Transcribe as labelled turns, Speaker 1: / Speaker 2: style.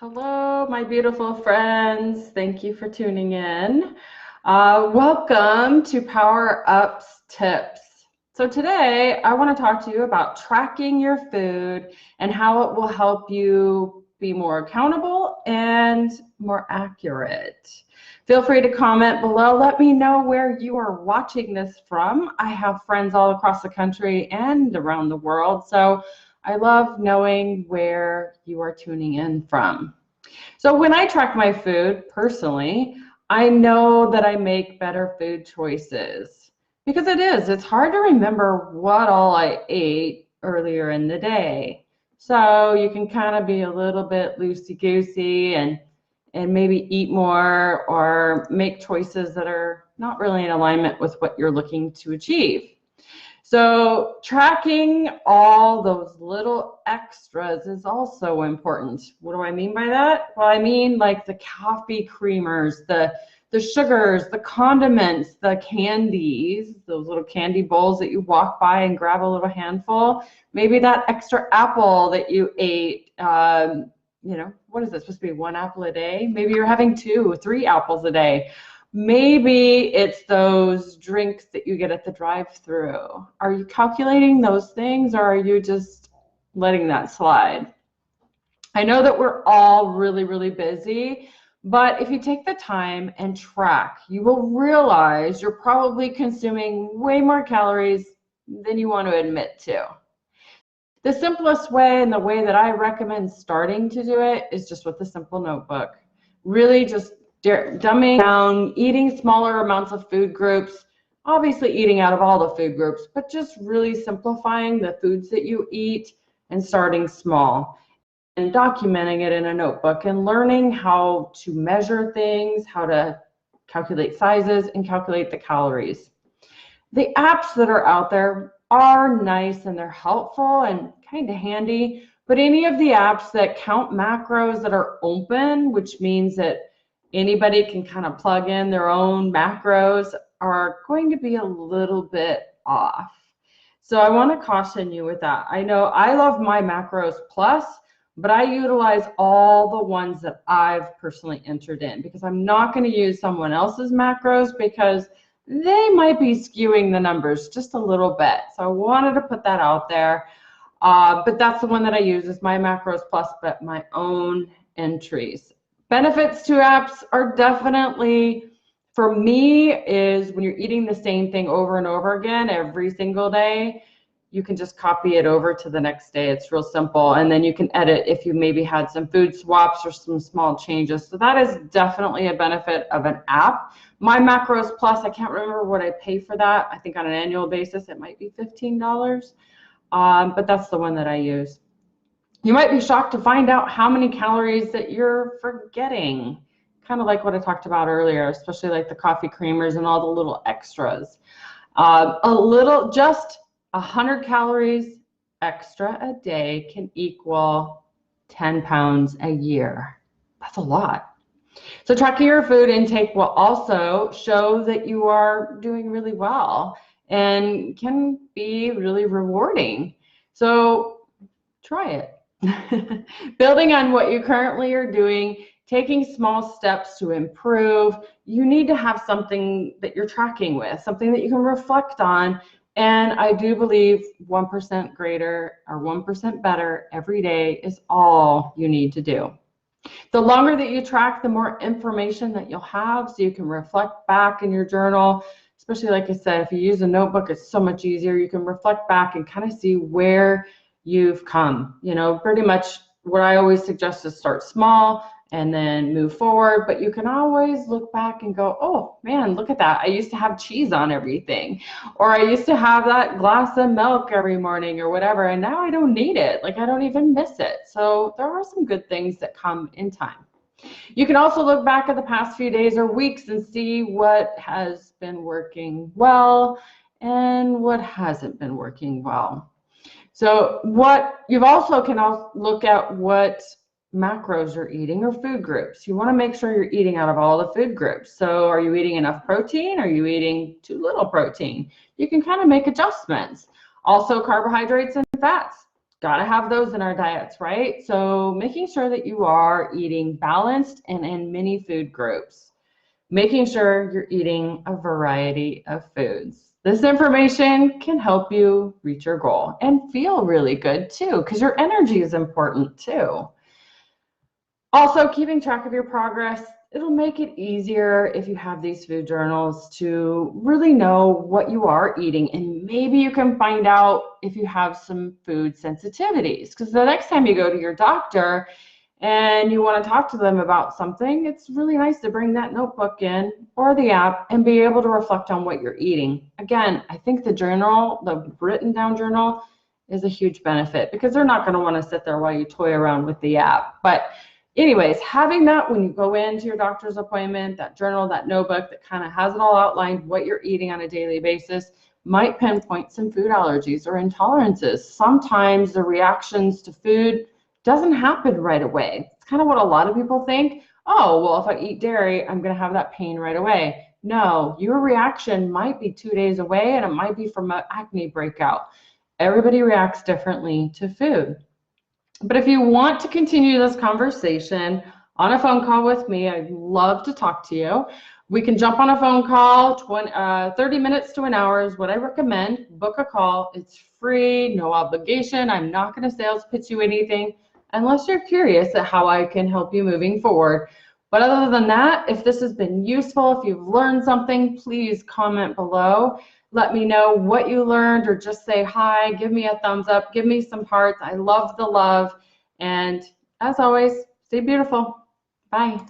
Speaker 1: Hello, my beautiful friends. Thank you for tuning in. Welcome to Power Ups Tips. So today I want to talk to you about tracking your food and how it will help you be more accountable and more accurate. Feel free to comment below. Let me know where you are watching this from. I have friends all across the country and around the world, so I love knowing where you are tuning in from. So when I track my food personally, I know that I make better food choices because it's hard to remember what all I ate earlier in the day. So you can kind of be a little bit loosey-goosey and maybe eat more or make choices that are not really in alignment with what you're looking to achieve. So tracking all those little extras is also important. What do I mean by that? Well, I mean like the coffee creamers, the sugars, the condiments, the candies, those little candy bowls that you walk by and grab a little handful. Maybe that extra apple that you ate, what is it supposed to be, 1 apple a day? Maybe you're having 2 or 3 apples a day. Maybe it's those drinks that you get at the drive-thru. Are you calculating those things, or are you just letting that slide? I know that we're all really, really busy, but if you take the time and track, you will realize you're probably consuming way more calories than you want to admit to. The simplest way and the way that I recommend starting to do it is just with a simple notebook. Really just dumbing down, eating smaller amounts of food groups, obviously eating out of all the food groups, but just really simplifying the foods that you eat and starting small and documenting it in a notebook and learning how to measure things, how to calculate sizes and calculate the calories. The apps that are out there are nice and they're helpful and kind of handy, but any of the apps that count macros that are open, which means that anybody can kind of plug in their own macros, are going to be a little bit off. So I want to caution you with that. I know I love My Macros Plus, but I utilize all the ones that I've personally entered in because I'm not going to use someone else's macros because they might be skewing the numbers just a little bit. So I wanted to put that out there. But that's the one that I use is My Macros Plus, but my own entries. Benefits to apps are definitely, for me, is when you're eating the same thing over and over again every single day, you can just copy it over to the next day. It's real simple. And then you can edit if you maybe had some food swaps or some small changes. So that is definitely a benefit of an app. My Macros Plus, I can't remember what I pay for that. I think on an annual basis, it might be $15. But that's the one that I use. You might be shocked to find out how many calories that you're forgetting, kind of like what I talked about earlier, especially like the coffee creamers and all the little extras. Just 100 calories extra a day can equal 10 pounds a year. That's a lot. So tracking your food intake will also show that you are doing really well and can be really rewarding. So try it. Building on what you currently are doing, taking small steps to improve, you need to have something that you're tracking with, something that you can reflect on. And I do believe 1% greater or 1% better every day is all you need to do. The longer that you track, the more information that you'll have so you can reflect back in your journal. Especially like I said, if you use a notebook, it's so much easier. You can reflect back and kind of see where you've come. Pretty much what I always suggest is start small and then move forward, but you can always look back and go, oh man, look at that. I used to have cheese on everything, or I used to have that glass of milk every morning or whatever, and now I don't need it. Like I don't even miss it. So there are some good things that come in time. You can also look back at the past few days or weeks and see what has been working well and what hasn't been working well. So what you've also can look at what macros you're eating or food groups. You want to make sure you're eating out of all the food groups. So are you eating enough protein? Are you eating too little protein? You can kind of make adjustments. Also carbohydrates and fats. Gotta have those in our diets, right? So making sure that you are eating balanced and in many food groups. Making sure you're eating a variety of foods. This information can help you reach your goal and feel really good too, because your energy is important too. Also, keeping track of your progress, it'll make it easier if you have these food journals to really know what you are eating, and maybe you can find out if you have some food sensitivities, because the next time you go to your doctor and you want to talk to them about something, it's really nice to bring that notebook in or the app and be able to reflect on what you're eating. Again, I think the journal, the written down journal, is a huge benefit because they're not going to want to sit there while you toy around with the app. But anyways, having that when you go into your doctor's appointment, that journal, that notebook that kind of has it all outlined, what you're eating on a daily basis, might pinpoint some food allergies or intolerances. Sometimes the reactions to food doesn't happen right away. It's kind of what a lot of people think. Oh, well, if I eat dairy, I'm going to have that pain right away. No, your reaction might be 2 days away, and it might be from an acne breakout. Everybody reacts differently to food. But if you want to continue this conversation on a phone call with me, I'd love to talk to you. We can jump on a phone call, 30 minutes to an hour is what I recommend. Book a call. It's free, no obligation. I'm not going to sales pitch you anything unless you're curious at how I can help you moving forward. But other than that, if this has been useful, if you've learned something, please comment below. Let me know what you learned, or just say hi, give me a thumbs up, give me some hearts. I love the love. And as always, stay beautiful. Bye.